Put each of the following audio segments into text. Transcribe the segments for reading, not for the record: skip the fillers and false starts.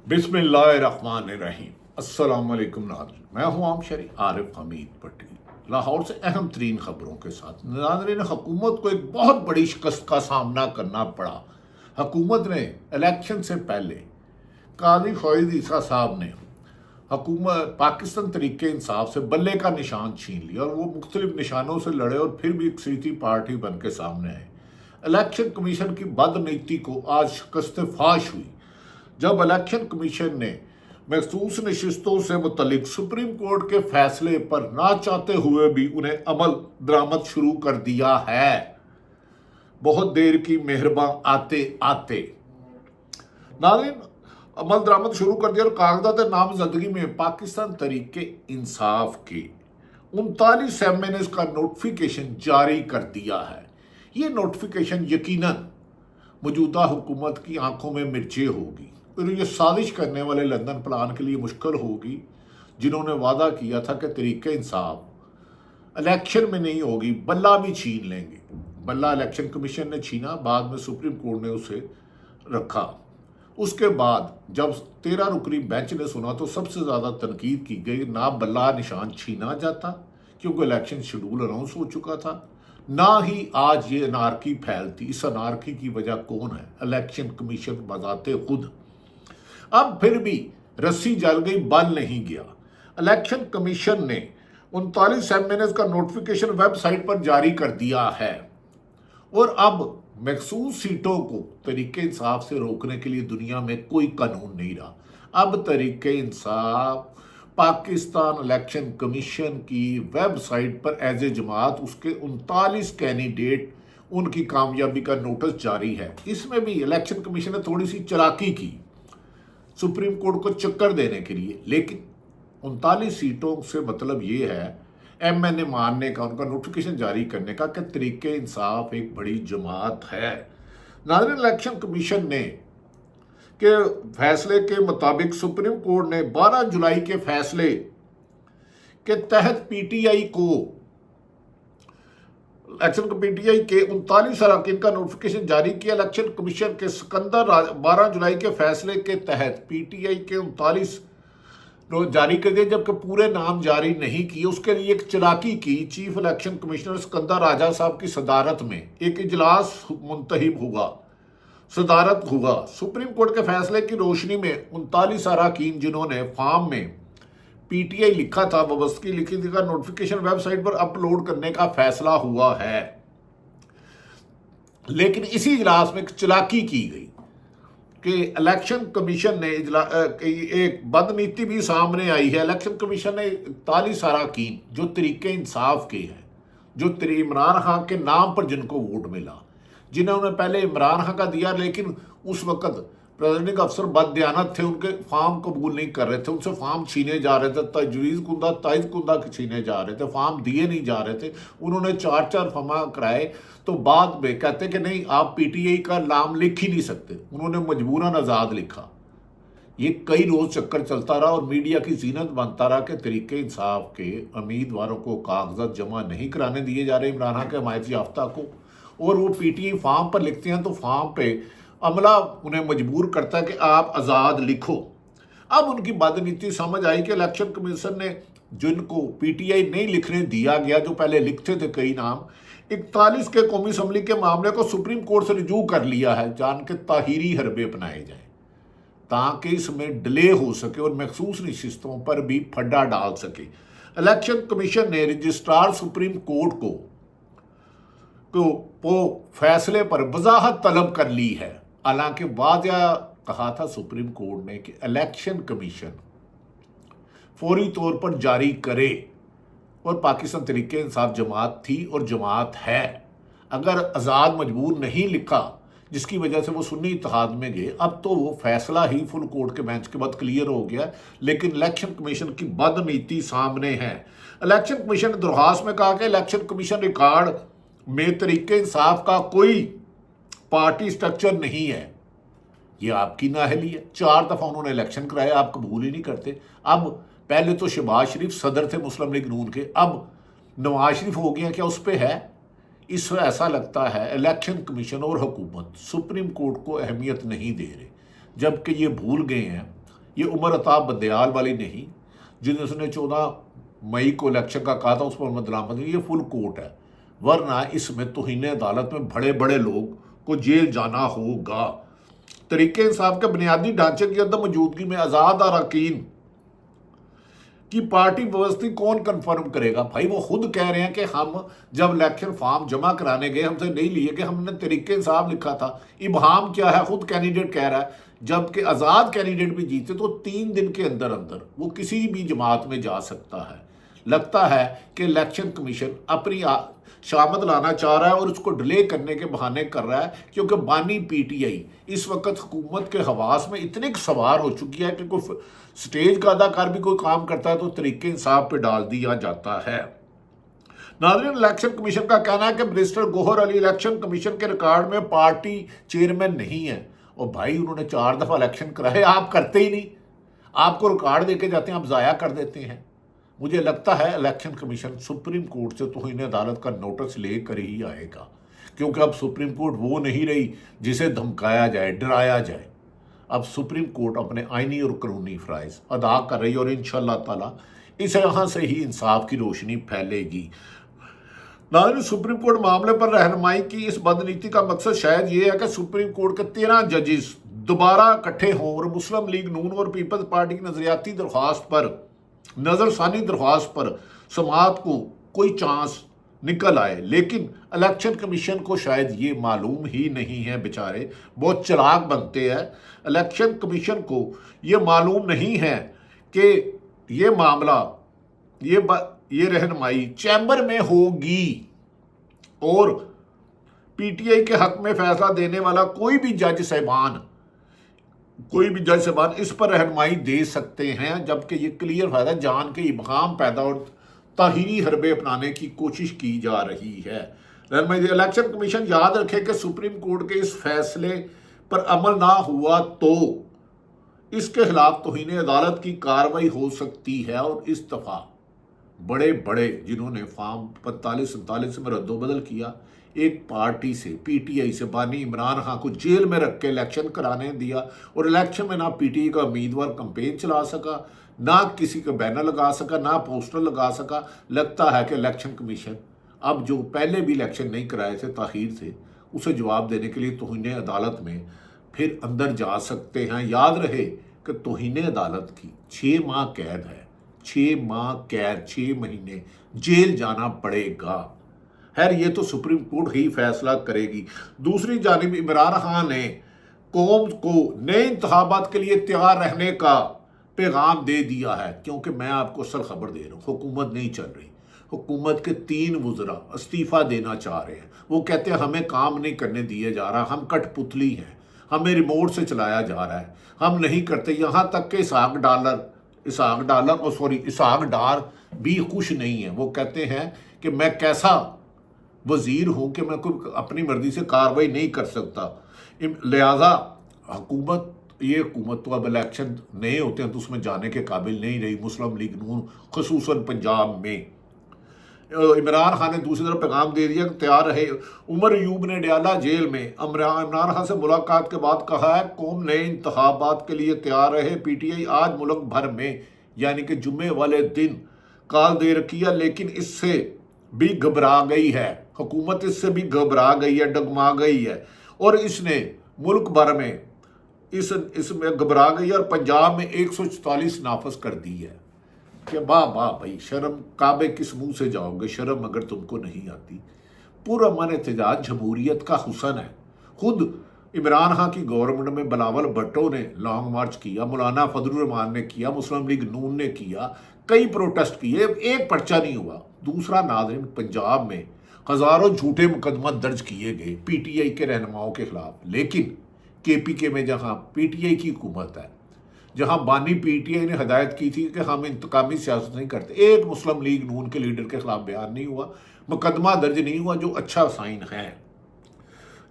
बिस्मिल्लाहिर्रहमानिर्रहीम। अस्सलाम वालेकुम नाज़रीन, मैं हूँ आम शरी आरिफ हमीद पटेल, लाहौर से अहम तरीन खबरों के साथ। नाज़रीन, हुकूमत को एक बहुत बड़ी शिकस्त का सामना करना पड़ा। हुकूमत ने इलेक्शन से पहले काजी फ़ाइज़ ईसा साहब ने हुकूमत पाकिस्तान तरीके इंसाफ से बल्ले का निशान छीन लिया और वो मुख्तलिफ निशानों से लड़े और फिर भी एक सीधी पार्टी बन के सामने आए। इलेक्शन कमीशन की बदनीति को आज शिकस्त फाश हुई जब इलेक्शन कमीशन ने मखसूस नशिस्तों से मुतल्लिक सुप्रीम कोर्ट के फैसले पर ना चाहते हुए भी उन्हें अमल दरामद शुरू कर दिया है। बहुत देर की मेहरबान आते आते नाज़रीन, अमल दरामद शुरू कर दिया और कागजात नामजदगी में पाकिस्तान तरीके इंसाफ के 39 एमएनएस का नोटिफिकेशन जारी कर दिया है। ये नोटिफिकेशन यकीनन मौजूदा हुकूमत की आंखों में मिर्चें होगी और ये साजिश करने वाले लंदन प्लान के लिए मुश्किल होगी, जिन्होंने वादा किया था कि तरीके इंसाफ इलेक्शन में नहीं होगी, बल्ला भी छीन लेंगे। बल्ला इलेक्शन कमीशन ने छीना, बाद में सुप्रीम कोर्ट ने उसे रखा। उसके बाद जब 13 रुकनी बेंच ने सुना तो सबसे ज़्यादा तनकीद की गई, ना बल्ला निशान छीना जाता क्योंकि इलेक्शन शेड्यूल अनाउंस हो चुका था, ना ही आज ये अनारकी फैलती। इस अनारकी की वजह कौन है? इलेक्शन कमीशन बजाते खुद। अब फिर भी रस्सी जल गई, बल नहीं गया। इलेक्शन कमीशन ने 39 एमएनएस का नोटिफिकेशन वेबसाइट पर जारी कर दिया है और अब मखसूस सीटों को तरीके इंसाफ से रोकने के लिए दुनिया में कोई कानून नहीं रहा। अब तरीके इंसाफ पाकिस्तान इलेक्शन कमीशन की वेबसाइट पर एज ए जमात उसके 39 कैंडिडेट, उनकी कामयाबी का नोटिस जारी है। इसमें भी इलेक्शन कमीशन ने थोड़ी सी चालाकी की सुप्रीम कोर्ट को चक्कर देने के लिए, लेकिन 39 सीटों से मतलब ये है एमएनए मानने का, उनका नोटिफिकेशन जारी करने का कि तरीके इंसाफ एक बड़ी जमात है। नाज़रीन, इलेक्शन कमीशन ने के फैसले के मुताबिक सुप्रीम कोर्ट ने 12 जुलाई के फैसले के तहत पीटीआई को पीटीआई के 39 अरकान का नोटिफिकेशन जारी किया। इलेक्शन कमीशन के सिकंदर 12 जुलाई के फैसले के तहत पीटीआई के 39 जारी कर दिए, जबकि पूरे नाम जारी नहीं किए। उसके लिए एक चालाकी की। चीफ इलेक्शन कमिश्नर सिकंदर राजा साहब की सदारत में एक इजलास मुंतहिब हुआ, सदारत हुआ। सुप्रीम कोर्ट के फैसले की रोशनी में 39 अरकान जिन्होंने फॉर्म में पीटीआई लिखा था, वाबस्तगी लिखी थी, का नोटिफिकेशन वेबसाइट पर अपलोड करने का फैसला हुआ है। लेकिन इसी इजलास में एक चालाकी की गई कि इलेक्शन कमीशन ने एक बदनीति भी सामने आई है। इलेक्शन कमीशन ने 41 अरकान जो तरीके इंसाफ के हैं, जो इमरान खान के नाम पर जिनको वोट मिला, जिन्होंने पहले इमरान खान का दिया, लेकिन उस वक्त प्रेसिडेंट अफसर बददियानत थे, उनके फॉर्म कबूल नहीं कर रहे थे, उनसे फॉर्म छीने जा रहे थे, तजवीज़ कुंदा ताइज कुंदा छीने जा रहे थे, फॉर्म दिए नहीं जा रहे थे। उन्होंने 4 फॉर्म कराए तो बाद में कहते कि नहीं, आप पीटीआई का नाम लिख ही नहीं सकते। उन्होंने मजबूरन आज़ाद लिखा। ये कई रोज़ चक्कर चलता रहा और मीडिया की जीनत बनता रहा कि तरीके इंसाफ के उम्मीदवारों को कागजात जमा नहीं कराने दिए जा रहे इमरान खान के हमायत याफ्ता को, और वो पीटीआई फॉर्म पर लिखते हैं तो फॉर्म पे अमला उन्हें मजबूर करता है कि आप आज़ाद लिखो। अब उनकी बदनीति समझ आई कि इलेक्शन कमीशन ने जिनको पीटीआई नहीं लिखने दिया गया, जो पहले लिखते थे कई नाम, 41 के कौमी असम्बली के मामले को सुप्रीम कोर्ट से रिजू कर लिया है, जान के ताहीरी हरबे अपनाए जाए ताकि इसमें डिले हो सके और मखसूस नशिस्तों पर भी फड्डा डाल सके। इलेक्शन कमीशन ने रजिस्ट्रार सुप्रीम कोर्ट को वो फैसले पर वजाहत तलब कर ली है। हालांकि वाज़ा कहा था सुप्रीम कोर्ट ने कि इलेक्शन कमीशन फौरी तौर पर जारी करे, और पाकिस्तान तरीके इंसाफ जमात थी और जमात है। अगर आज़ाद मजबूर नहीं लिखा, जिसकी वजह से वो सुन्नी इत्तेहाद में गए, अब तो वो फैसला ही फुल कोर्ट के बेंच के बाद क्लियर हो गया। लेकिन इलेक्शन कमीशन की बदनीति सामने है। इलेक्शन कमीशन ने दरख्वास्त में कहा कि इलेक्शन कमीशन रिकॉर्ड में तरीके इंसाफ का कोई पार्टी स्ट्रक्चर नहीं है। ये आपकी नाअहली है। 4 दफ़ा उन्होंने इलेक्शन कराया, आप कबूल ही नहीं करते। अब पहले तो शहबाज शरीफ सदर थे मुस्लिम लीग नून के, अब नवाज शरीफ हो गया, क्या उस पर है? इससे ऐसा लगता है इलेक्शन कमीशन और हुकूमत सुप्रीम कोर्ट को अहमियत नहीं दे रहे, जबकि ये भूल गए हैं ये उमर अताब बंदयाल वाली नहीं, जिसने 14 मई को इलेक्शन का कहा था उस पर मदलामत, ये फुल कोर्ट है, वरना इसमें तौहीन अदालत में बड़े बड़े लोग को जेल जाना होगा। तरीके इंसाफ के बुनियादी ढांचे की अदम मौजूदगी में आज़ाद अरकान की पार्टी व्यवस्था कौन कंफर्म करेगा? भाई वो खुद कह रहे हैं कि हम जब इलेक्शन फॉर्म जमा कराने गए हमसे नहीं लिए कि हमने तरीके इंसाफ लिखा था। इबहाम क्या है, खुद कैंडिडेट कह रहा है। जबकि आज़ाद कैंडिडेट भी जीते तो 3 दिन के अंदर अंदर वो किसी भी जमात में जा सकता है। लगता है कि इलेक्शन कमीशन अपनी शामत लाना चाह रहा है और उसको डिले करने के बहाने कर रहा है, क्योंकि बानी पीटीआई इस वक्त हुकूमत के हवास में इतनी सवार हो चुकी है कि कोई स्टेज का अदाकार भी कोई काम करता है तो तरीके इंसाफ पे डाल दिया जाता है। नाज़रीन, इलेक्शन कमीशन का कहना है कि barrister Gohar Ali election commission के रिकॉर्ड में पार्टी चेयरमैन नहीं है। और भाई उन्होंने 4 दफ़ा इलेक्शन कराए, आप करते ही नहीं, आपको रिकॉर्ड दे के जाते हैं, आप ज़ाया कर देते हैं। मुझे लगता है इलेक्शन कमीशन सुप्रीम कोर्ट से तौहीन अदालत का नोटिस लेकर ही आएगा, क्योंकि अब सुप्रीम कोर्ट वो नहीं रही जिसे धमकाया जाए, डराया जाए। अब सुप्रीम कोर्ट अपने आइनी और कानूनी फ़राइज़ अदा कर रही है और इंशाअल्लाह ताला इस यहाँ से ही इंसाफ की रोशनी फैलेगी। नाज़रीन, सुप्रीम कोर्ट मामले पर रहनुमाई की इस बदनीति का मकसद शायद ये है कि सुप्रीम कोर्ट के 13 जजेस दोबारा इकट्ठे हों और मुस्लिम लीग नून और पीपल्स पार्टी की नजरियाती दरख्वास्त पर, नज़रसानी दरख्वास्त पर समाअत को कोई चांस निकल आए। लेकिन इलेक्शन कमीशन को शायद ये मालूम ही नहीं है, बेचारे बहुत चालाक बनते हैं। इलेक्शन कमीशन को ये मालूम नहीं है कि ये मामला, ये रहनुमाई चैम्बर में होगी और पीटीआई के हक में फैसला देने वाला कोई भी जज साहबान इस पर रहनुमाई दे सकते हैं। जबकि ये क्लियर फायदा जान के इबहाम पैदा और ताहीरी हरबे अपनाने की कोशिश की जा रही है। रहनुमाई इलेक्शन कमीशन याद रखे कि सुप्रीम कोर्ट के इस फैसले पर अमल ना हुआ तो इसके खिलाफ तौहीन अदालत की कार्रवाई हो सकती है। और इस दफ़ा बड़े बड़े जिन्होंने फॉर्म 45-47 में रद्दोबदल किया, एक पार्टी से, पीटीआई से बानी इमरान खान को जेल में रख के इलेक्शन कराने दिया और इलेक्शन में ना पीटीआई का उम्मीदवार कैंपेन चला सका, ना किसी का बैनर लगा सका, ना पोस्टर लगा सका। लगता है कि इलेक्शन कमीशन अब जो पहले भी इलेक्शन नहीं कराए थे ताखीर से, उसे जवाब देने के लिए तौहीन अदालत में फिर अंदर जा सकते हैं। याद रहे कि तौहीन अदालत की 6 माह कैद है, 6 माह कैद, 6 महीने जेल जाना पड़ेगा। खैर ये तो सुप्रीम कोर्ट ही फैसला करेगी। दूसरी जानिब इमरान खान ने कौम को नए इंतखाबात के लिए तैयार रहने का पैगाम दे दिया है, क्योंकि मैं आपको असल खबर दे रहा हूँ, हुकूमत नहीं चल रही। हुकूमत के 3 वज़रा इस्तीफ़ा देना चाह रहे हैं। वो कहते हैं हमें काम नहीं करने दिया जा रहा, हम कठपुतली हैं, हमें रिमोट से चलाया जा रहा है, हम नहीं करते। यहाँ तक कि इसहाक डार भी खुश नहीं है। वो कहते हैं कि मैं कैसा वज़ीर हूँ कि मैं कोई अपनी मर्जी से कार्रवाई नहीं कर सकता। लिहाजा ये हुकूमत तो अब इलेक्शन नए होते हैं तो उसमें जाने के काबिल नहीं रही। मुस्लिम लीग नून खुसूसन पंजाब में इमरान खान ने दूसरी तरफ पैगाम दे दिया कि तैयार रहे। उमर अयूब ने डयाला जेल में इमरान खान से मुलाकात के बाद कहा है कौम नए इंतखाबात के लिए तैयार रहे। पीटीआई आज मुल्क भर में यानी कि जुम्मे वाले दिन काल दे रखी है, लेकिन इससे भी घबरा गई है। हुकूमत इससे भी घबरा गई है, डगमा गई है और इसने मुल्क भर में इसमें घबरा गई है और पंजाब में 144 नाफज कर दी है। कि वाह वाह भाई, शर्म काबे किस मुंह से जाओगे, शर्म अगर तुमको नहीं आती। पुरअमन एहतजाज जमहूरियत का हुसन है। खुद इमरान खान की गवर्नमेंट में बिलावल भुट्टो ने लॉन्ग मार्च किया, मौलाना फजलुर रहमान ने किया, मुस्लिम लीग नून ने किया, कई प्रोटेस्ट किए, एक पर्चा नहीं हुआ। दूसरा नाज़रीन, पंजाब में हज़ारों झूठे मुकदमा दर्ज किए गए पीटीआई के रहनुमाओं के खिलाफ। लेकिन केपीके में जहाँ पीटीआई की हुकूमत है, जहाँ बानी पीटीआई ने हदायत की थी कि हम इंतकामी सियासत नहीं करते, एक मुस्लिम लीग नून के लीडर के खिलाफ बयान नहीं हुआ, मुकदमा दर्ज नहीं हुआ, जो अच्छा साइन है।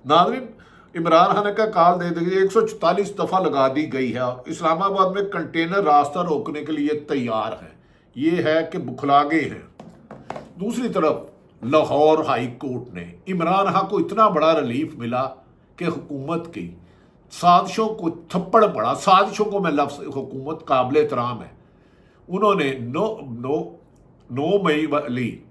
नाज़रीन, इमरान खान का काल दे दी 144 दफ़ा लगा दी गई है। इस्लामाबाद में कंटेनर रास्ता रोकने के लिए तैयार है। ये है कि बुखलागे हैं। दूसरी तरफ लाहौर हाई कोर्ट ने इमरान खान को इतना बड़ा रिलीफ मिला कि हुकूमत की साजिशों को थप्पड़ पड़ा। साजिशों को मैं लफ्ज़ हुकूमत काबिल एहतराम है, उन्होंने 9 मई वाली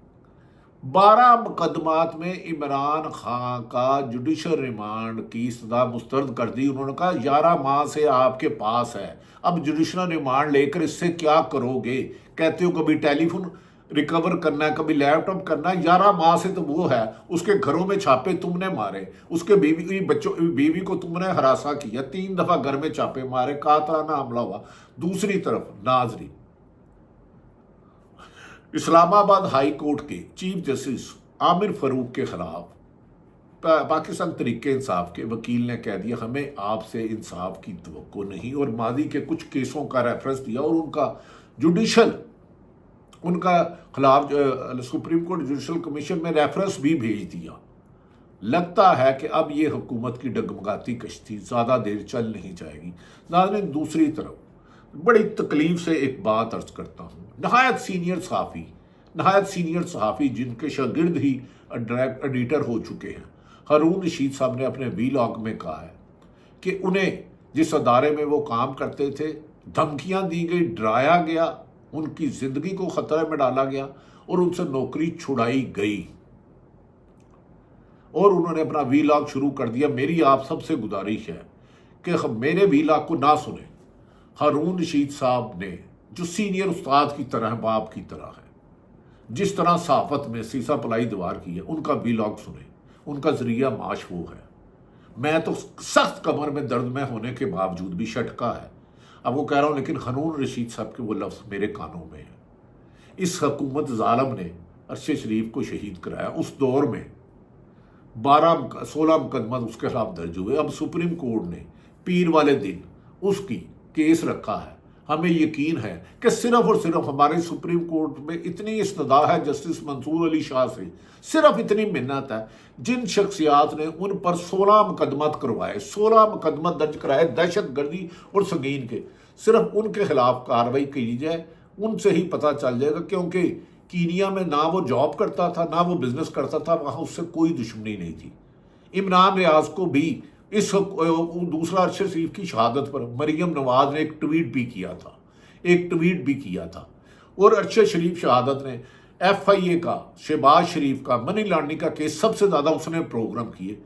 12 मुकदमात में इमरान खान का जुडिशल रिमांड की सजा मुस्तरद कर दी। उन्होंने कहा 11 माह से आपके पास है, अब जुडिशल रिमांड लेकर इससे क्या करोगे? कहते हो कभी टेलीफोन रिकवर करना है, कभी लैपटॉप करना है। 11 माह से तो वो है, उसके घरों में छापे तुमने मारे, उसके बीवी को तुमने हरासा किया, 3 दफा घर में छापे मारे, कातलाना हमला हुआ। दूसरी तरफ नाजरीन, इस्लामाबाद हाई कोर्ट के चीफ जस्टिस आमिर फरूक के खिलाफ पाकिस्तान तरीके इंसाफ के वकील ने कह दिया हमें आपसे इंसाफ की तवक्को नहीं, और माजी के कुछ केसों का रेफरेंस दिया और उनका खिलाफ सुप्रीम कोर्ट जुडिशल कमीशन में रेफरेंस भी भेज दिया। लगता है कि अब ये हुकूमत की डगमगाती कश्ती ज़्यादा देर चल नहीं जाएगी। नाज़रीन, दूसरी तरफ बड़ी तकलीफ से एक बात अर्ज करता हूँ, नहायत सीनियर सहाफ़ी जिनके शागिर्द ही एडिटर हो चुके हैं, हारून रशीद साहब ने अपने वीलॉग में कहा है कि उन्हें जिस अदारे में वो काम करते थे धमकियां दी गई, डराया गया, उनकी ज़िंदगी को ख़तरे में डाला गया और उनसे नौकरी छुड़ाई गई, और उन्होंने अपना वीलॉग शुरू कर दिया। मेरी आप सबसे गुजारिश है कि मेरे वीलॉग को ना सुने। हारून रशीद साहब ने जो सीनियर उस्ताद की तरह, बाप की तरह है, जिस तरह सहाफ़त में सीसा पलाई दीवार की है, उनका वीलॉग सुने, उनका ज़रिया माश वो है। मैं तो सख्त कमर में दर्द में होने के बावजूद भी शटका है, अब वो कह रहा हूँ, लेकिन हारून रशीद साहब के वो लफ्ज़ मेरे कानों में है। इस हुकूमत ज़ालिम ने अरशद शरीफ को शहीद कराया, उस दौर में 16 मुकदमा उसके खिलाफ दर्ज हुए। अब सुप्रीम कोर्ट ने पीर वाले दिन उसकी केस रखा है। हमें यकीन है कि सिर्फ और सिर्फ हमारे सुप्रीम कोर्ट में इतनी इस्तदा है जस्टिस मंसूर अली शाह से, सिर्फ इतनी मिन्नत है, जिन शख्सियात ने उन पर 16 मुकदमत करवाए, 16 मुकदमत दर्ज कराए दहशत गर्दी और संगीन के, सिर्फ उनके खिलाफ कार्रवाई की जाए, उनसे ही पता चल जाएगा। क्योंकि कीनिया में ना वो जॉब करता था, ना वो बिजनेस करता था, वहाँ उससे कोई दुश्मनी नहीं थी। इमरान रियाज को भी इस दूसरा अरशद शरीफ की शहादत पर मरियम नवाज ने एक ट्वीट भी किया था, और अरशद शरीफ शहादत ने FIA का, शहबाज शरीफ का मनी लॉन्ड्रिंग का केस सबसे ज़्यादा उसने प्रोग्राम किए।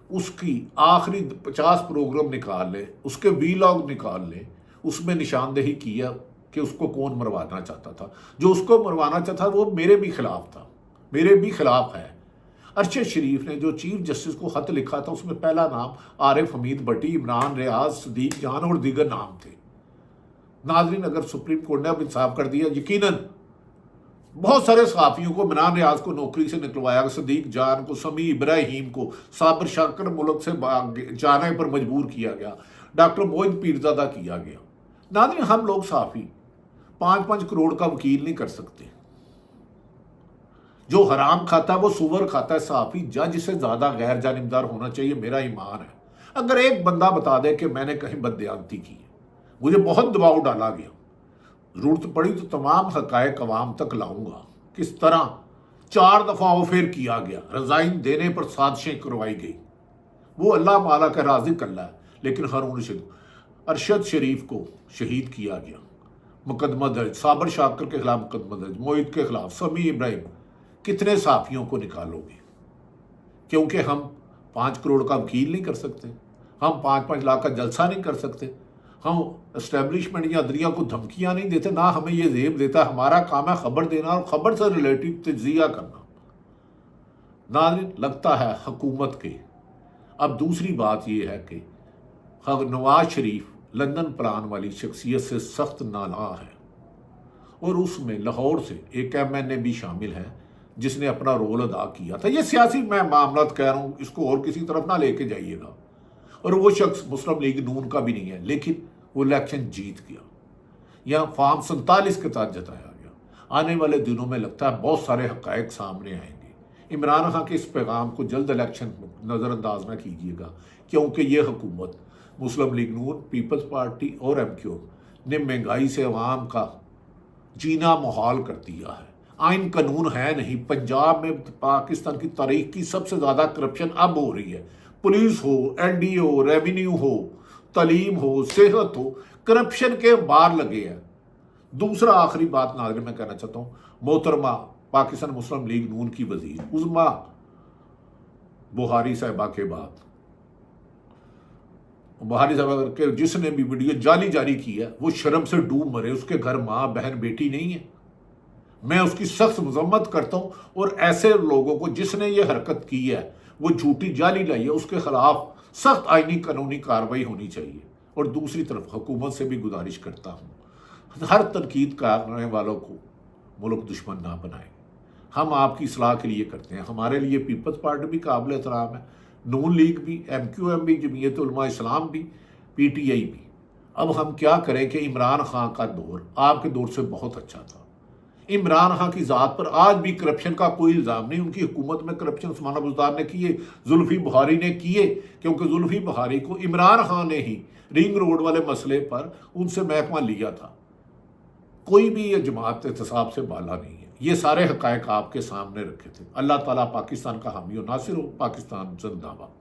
उसकी आखिरी 50 प्रोग्राम निकाल ले, उसके वीलॉग निकाल ले, उसमें निशानदेही किया कि उसको कौन मरवाना चाहता था। जो उसको मरवाना चाहता था वो मेरे भी खिलाफ है। अरशद शरीफ ने जो चीफ जस्टिस को खत लिखा था उसमें पहला नाम आरिफ हमीद भट्टी, इमरान रियाज, सदीक जान और दीगर नाम थे। नाजरीन, अगर सुप्रीम कोर्ट ने अब इंसाफ कर दिया, यकीनन बहुत सारे सहाफ़ियों को, इमरान रियाज को नौकरी से निकलवाया, सदीक जान को, समी इब्राहिम को, साबिर शाकर मुल्क से जाने पर मजबूर किया गया, डॉक्टर मोहित पीरजादा किया गया। नाजरीन, हम लोग सहाफ़ी 5-5 करोड़ का वकील नहीं कर सकते। जो हराम खाता है वो सुवर खाता है। सहाफ़ी जज से ज़्यादा गैर जानिबदार होना चाहिए, मेरा ईमान है। अगर एक बंदा बता दे कि मैंने कहीं बददयानती की है, मुझे बहुत दबाव डाला गया, ज़रूरत पड़ी तो तमाम हक़ाइक़ अवाम तक लाऊंगा, किस तरह 4 दफ़ा ऑफेयर किया गया, रिज़ाइन देने पर साजिशें करवाई गई, वो अल्लाह माला का राज़िक़ अल्लाह है। लेकिन हारून रशीद, अरशद शरीफ को शहीद किया गया, मुकदमा दर्ज, साबिर शाकर के खिलाफ मुकदमा दर्ज, मोहित के खिलाफ, समी इब्राहिम, कितने सहाफ़ियों को निकालोगे? क्योंकि हम 5 करोड़ का वकील नहीं कर सकते, हम 5-5 लाख का जलसा नहीं कर सकते, हम एस्टेब्लिशमेंट या अदलिया को धमकियां नहीं देते, ना हमें ये ज़ेब देता। हमारा काम है खबर देना और ख़बर से रिलेटेड तज्ज़िया करना। नाज़रीन, लगता है हुकूमत के अब दूसरी बात यह है कि नवाज शरीफ लंदन प्लान वाली शख्सियत से सख्त नाला है, और उसमें लाहौर से एक MNA भी शामिल है जिसने अपना रोल अदा किया था। ये सियासी मैं मामला कह रहा हूँ, इसको और किसी तरफ ना लेके जाइएगा। और वो शख्स मुस्लिम लीग नून का भी नहीं है, लेकिन वो इलेक्शन जीत गया, यहाँ फॉर्म 47 के तहत जताया गया। आने वाले दिनों में लगता है बहुत सारे हक़ाइक़ सामने आएंगे। इमरान खान के इस पैगाम को जल्द इलेक्शन नज़रअंदाज ना कीजिएगा, क्योंकि ये हुकूमत मुस्लिम लीग नून, पीपल्स पार्टी और MQ ने महंगाई से अवाम का जीना मुहाल कर दिया है। आइन कानून है नहीं। पंजाब में पाकिस्तान की तारीख की सबसे ज़्यादा करप्शन अब हो रही है। पुलिस हो, NDA हो, रेवेन्यू हो, تعلیم ہو، صحت ہو، کرپشن کے بار لگے ہیں۔ دوسرا آخری بات ناظرین میں کہنا چاہتا ہوں، محترمہ پاکستان مسلم لیگ نون کی وزیر عظمیٰ بہاری صاحبہ کے بعد، بہاری صاحبہ کے جس نے بھی ویڈیو جاری کی ہے وہ شرم سے ڈوب مرے، اس کے گھر ماں بہن بیٹی نہیں ہے۔ میں اس کی سخت مذمت کرتا ہوں، اور ایسے لوگوں کو جس نے یہ حرکت کی ہے، وہ جھوٹی جعلی لائی ہے، اس کے خلاف سخت آئینی قانونی کارروائی ہونی چاہیے۔ اور دوسری طرف حکومت سے بھی گزارش کرتا ہوں، ہر تنقید کرنے والوں کو ملک دشمن نہ بنائیں۔ ہم آپ کی اصلاح کے لیے کرتے ہیں، ہمارے لیے پیپلز پارٹی بھی قابل احترام ہے، نون لیگ بھی، MQM بھی، جمعیت علماء اسلام بھی، PTI بھی۔ اب ہم کیا کریں کہ عمران خان کا دور آپ کے دور سے بہت اچھا تھا۔ عمران خان کی ذات پر آج بھی کرپشن کا کوئی الزام نہیں، ان کی حکومت میں کرپشن عثمان بزدار نے کیے، زلفی بخاری نے کیے، کیونکہ زلفی بخاری کو عمران خان نے ہی رنگ روڈ والے مسئلے پر ان سے محکمہ لیا تھا۔ کوئی بھی یہ جماعت احتساب سے بالا نہیں ہے، یہ سارے حقائق آپ کے سامنے رکھے تھے۔ اللہ تعالیٰ پاکستان کا حامی و ناصر ہو۔ پاکستان زندہ باد۔